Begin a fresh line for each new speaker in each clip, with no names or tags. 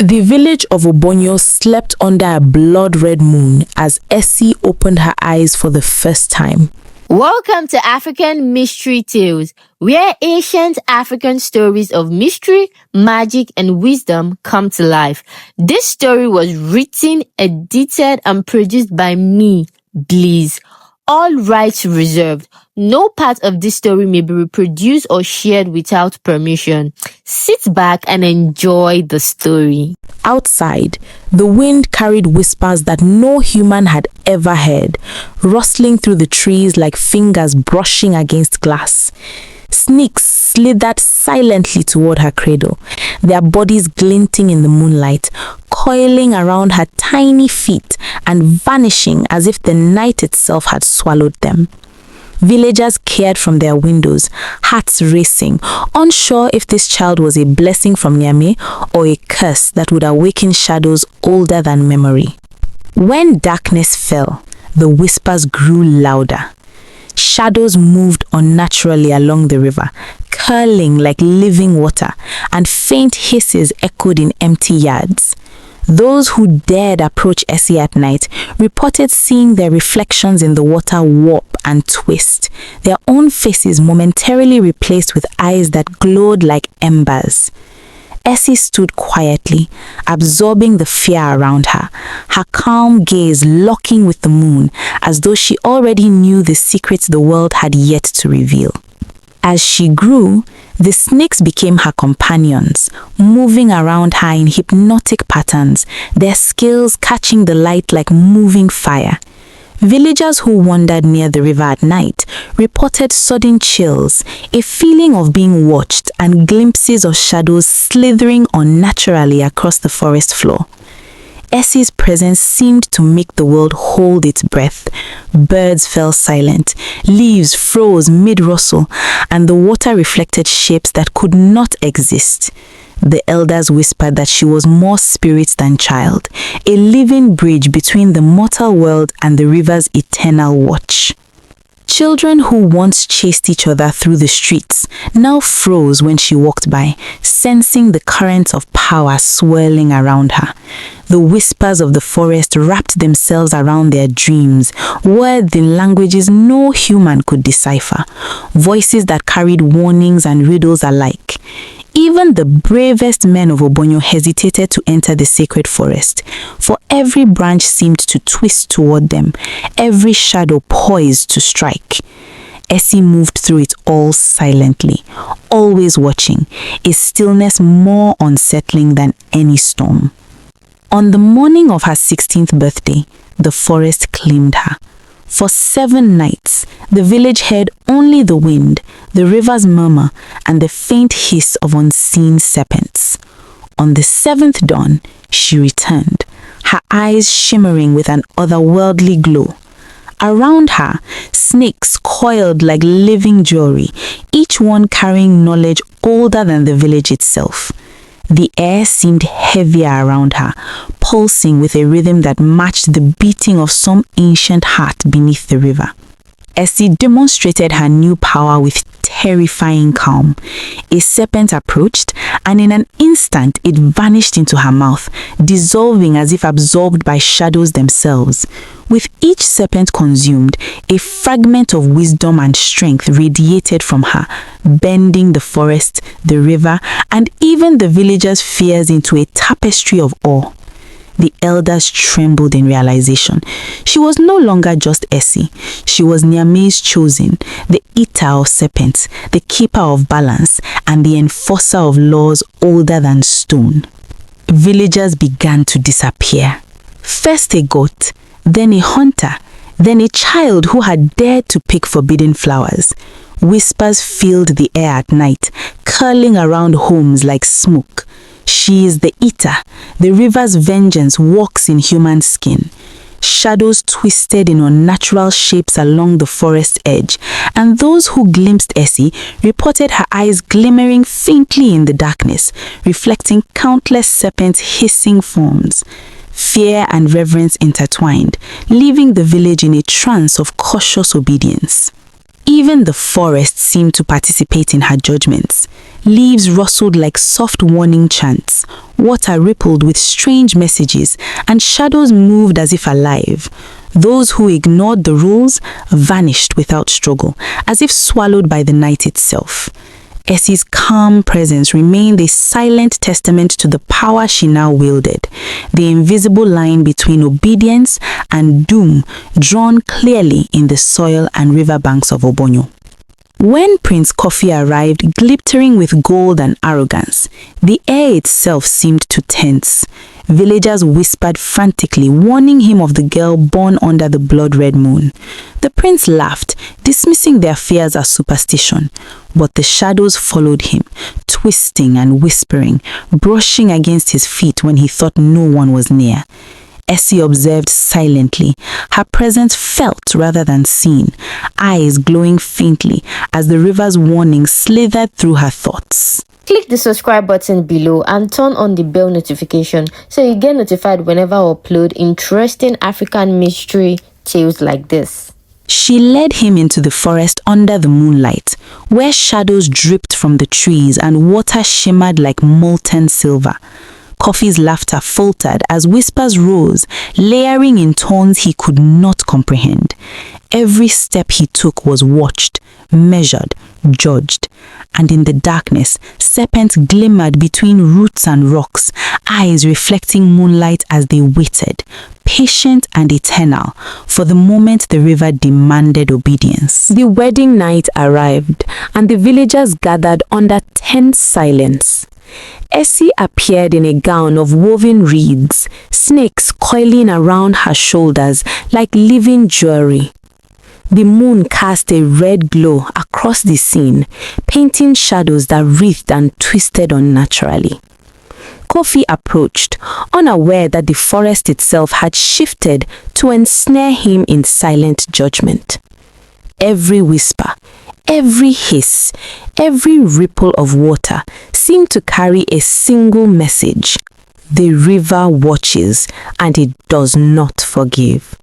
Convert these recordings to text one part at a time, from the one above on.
The village of Obonyo slept under a blood-red moon as Essie opened her eyes for the first time.
Welcome to African Mystery Tales, where ancient African stories of mystery, magic, and wisdom come to life. This story was written, edited, and produced by me, Bliss. All rights reserved. No part of this story may be reproduced or shared without permission. Sit back and enjoy the story.
Outside, the wind carried whispers that no human had ever heard, rustling through the trees like fingers brushing against glass. Snakes slithered silently toward her cradle, their bodies glinting in the moonlight, coiling around her tiny feet and vanishing as if the night itself had swallowed them. Villagers cared from their windows, hearts racing, unsure if this child was a blessing from Nyame or a curse that would awaken shadows older than memory. When darkness fell, the whispers grew louder. Shadows moved unnaturally along the river, curling like living water, and faint hisses echoed in empty yards. Those who dared approach Essie at night reported seeing their reflections in the water warp and twist, their own faces momentarily replaced with eyes that glowed like embers. Essie stood quietly, absorbing the fear around her, her calm gaze locking with the moon, as though she already knew the secrets the world had yet to reveal. As she grew, the snakes became her companions, moving around her in hypnotic patterns, their scales catching the light like moving fire. Villagers who wandered near the river at night reported sudden chills, a feeling of being watched, and glimpses of shadows slithering unnaturally across the forest floor. Essie's presence seemed to make the world hold its breath. Birds fell silent, leaves froze mid-rustle, and the water reflected shapes that could not exist. The elders whispered that she was more spirit than child, a living bridge between the mortal world and the river's eternal watch. Children who once chased each other through the streets now froze when she walked by, sensing the currents of power swirling around her. The whispers of the forest wrapped themselves around their dreams, words in languages no human could decipher, voices that carried warnings and riddles alike. Even the bravest men of Obonyo hesitated to enter the sacred forest, for every branch seemed to twist toward them, every shadow poised to strike. Essie moved through it all silently, always watching, a stillness more unsettling than any storm. On the morning of her 16th birthday, the forest claimed her. For 7 nights, the village heard only the wind, the river's murmur, and the faint hiss of unseen serpents. On the 7th dawn, she returned, her eyes shimmering with an otherworldly glow. Around her, snakes coiled like living jewelry, each one carrying knowledge older than the village itself. The air seemed heavier around her, pulsing with a rhythm that matched the beating of some ancient heart beneath the river. Essie demonstrated her new power with terrifying calm. A serpent approached, and in an instant it vanished into her mouth, dissolving as if absorbed by shadows themselves. With each serpent consumed, a fragment of wisdom and strength radiated from her, bending the forest, the river, and even the villagers' fears into a tapestry of awe. The elders trembled in realization. She was no longer just Essie. She was Nyame's chosen, the eater of serpents, the keeper of balance, and the enforcer of laws older than stone. Villagers began to disappear. First a goat, then a hunter, then a child who had dared to pick forbidden flowers. Whispers filled the air at night, curling around homes like smoke. She is the eater. The river's vengeance walks in human skin. Shadows twisted in unnatural shapes along the forest edge, and those who glimpsed Essie reported her eyes glimmering faintly in the darkness, reflecting countless serpents' hissing forms. Fear and reverence intertwined, leaving the village in a trance of cautious obedience. Even the forest seemed to participate in her judgments. Leaves rustled like soft warning chants, water rippled with strange messages, and shadows moved as if alive. Those who ignored the rules vanished without struggle, as if swallowed by the night itself. Essie's calm presence remained a silent testament to the power she now wielded, the invisible line between obedience and doom drawn clearly in the soil and riverbanks of Obonyo. When Prince Coffee arrived, glittering with gold and arrogance, the air itself seemed to tense. Villagers whispered frantically, warning him of the girl born under the blood-red moon. The prince laughed, dismissing their fears as superstition, but the shadows followed him, twisting and whispering, brushing against his feet when he thought no one was near. Essie observed silently, her presence felt rather than seen, eyes glowing faintly as the river's warning slithered through her thoughts.
Click the subscribe button below and turn on the bell notification so you get notified whenever I upload interesting African mystery tales like this.
She led him into the forest under the moonlight, where shadows dripped from the trees and water shimmered like molten silver. Coffee's laughter faltered as whispers rose, layering in tones he could not comprehend. Every step he took was watched, measured, judged, and in the darkness, serpents glimmered between roots and rocks, eyes reflecting moonlight as they waited, patient and eternal, for the moment the river demanded obedience. The wedding night arrived, and the villagers gathered under tense silence. Essie appeared in a gown of woven reeds, snakes coiling around her shoulders like living jewelry. The moon cast a red glow across the scene, painting shadows that writhed and twisted unnaturally. Coffee approached, unaware that the forest itself had shifted to ensnare him in silent judgment. Every whisper, every hiss, every ripple of water seemed to carry a single message. The river watches, and it does not forgive.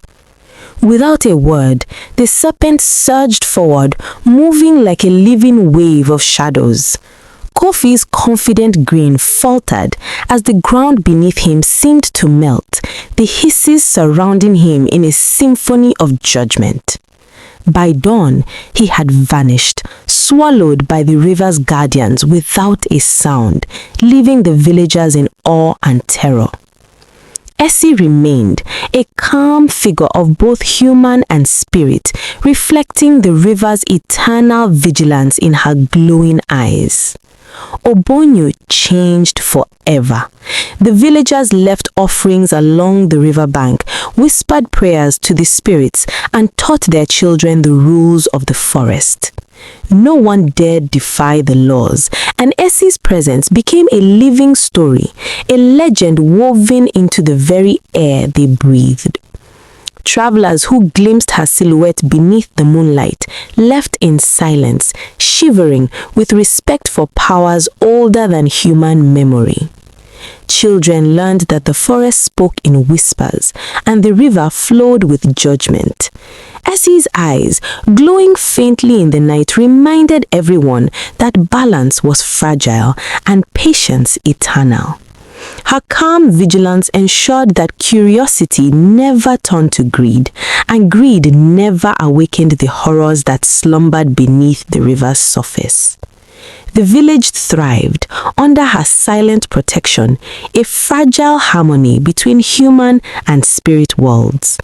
Without a word, the serpent surged forward, moving like a living wave of shadows. Coffee's confident grin faltered as the ground beneath him seemed to melt, the hisses surrounding him in a symphony of judgment. By dawn, he had vanished, swallowed by the river's guardians without a sound, leaving the villagers in awe and terror. Essie remained, a calm figure of both human and spirit, reflecting the river's eternal vigilance in her glowing eyes. Obonyo changed forever. The villagers left offerings along the riverbank, whispered prayers to the spirits, and taught their children the rules of the forest. No one dared defy the laws, and Essie's presence became a living story, a legend woven into the very air they breathed. Travelers who glimpsed her silhouette beneath the moonlight left in silence, shivering with respect for powers older than human memory. Children learned that the forest spoke in whispers, and the river flowed with judgment. Essie's eyes, glowing faintly in the night, reminded everyone that balance was fragile and patience eternal. Her calm vigilance ensured that curiosity never turned to greed, and greed never awakened the horrors that slumbered beneath the river's surface. The village thrived under her silent protection, a fragile harmony between human and spirit worlds.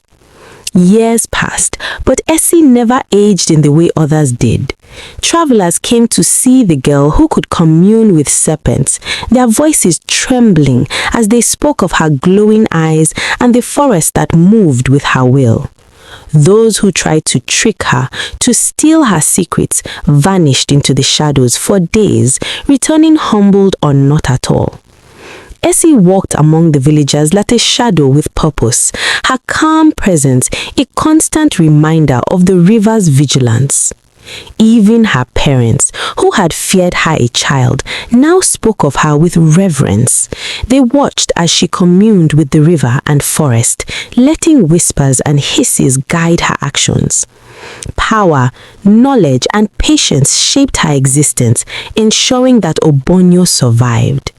Years passed, but Essie never aged in the way others did. Travelers came to see the girl who could commune with serpents, their voices trembling as they spoke of her glowing eyes and the forest that moved with her will. Those who tried to trick her, to steal her secrets, vanished into the shadows for days, returning humbled or not at all. Essie walked among the villagers like a shadow with purpose, her calm presence a constant reminder of the river's vigilance. Even her parents, who had feared her a child, now spoke of her with reverence. They watched as she communed with the river and forest, letting whispers and hisses guide her actions. Power, knowledge, and patience shaped her existence, ensuring that Obonyo survived.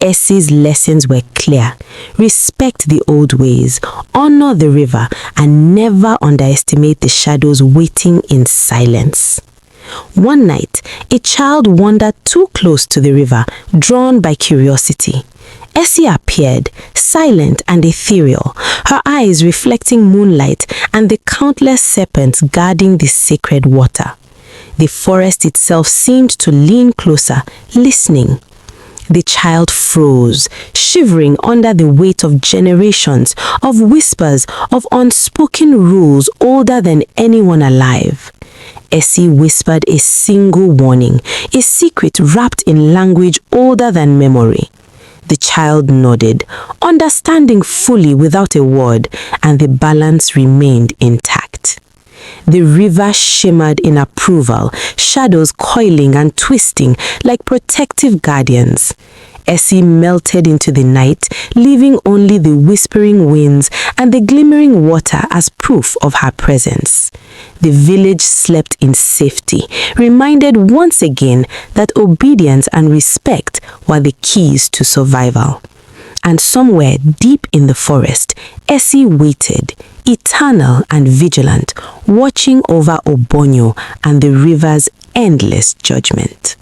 Essie's lessons were clear. Respect the old ways, honor the river, and never underestimate the shadows waiting in silence. One night, a child wandered too close to the river, drawn by curiosity. Essie appeared, silent and ethereal, her eyes reflecting moonlight and the countless serpents guarding the sacred water. The forest itself seemed to lean closer, listening. The child froze, shivering under the weight of generations, of whispers, of unspoken rules older than anyone alive. Essie whispered a single warning, a secret wrapped in language older than memory. The child nodded, understanding fully without a word, and the balance remained intact. The river shimmered in approval, shadows coiling and twisting like protective guardians. Essie melted into the night, leaving only the whispering winds and the glimmering water as proof of her presence. The village slept in safety, reminded once again that obedience and respect were the keys to survival. And somewhere deep in the forest, Essie waited, eternal and vigilant, watching over Obonyo and the river's endless judgment.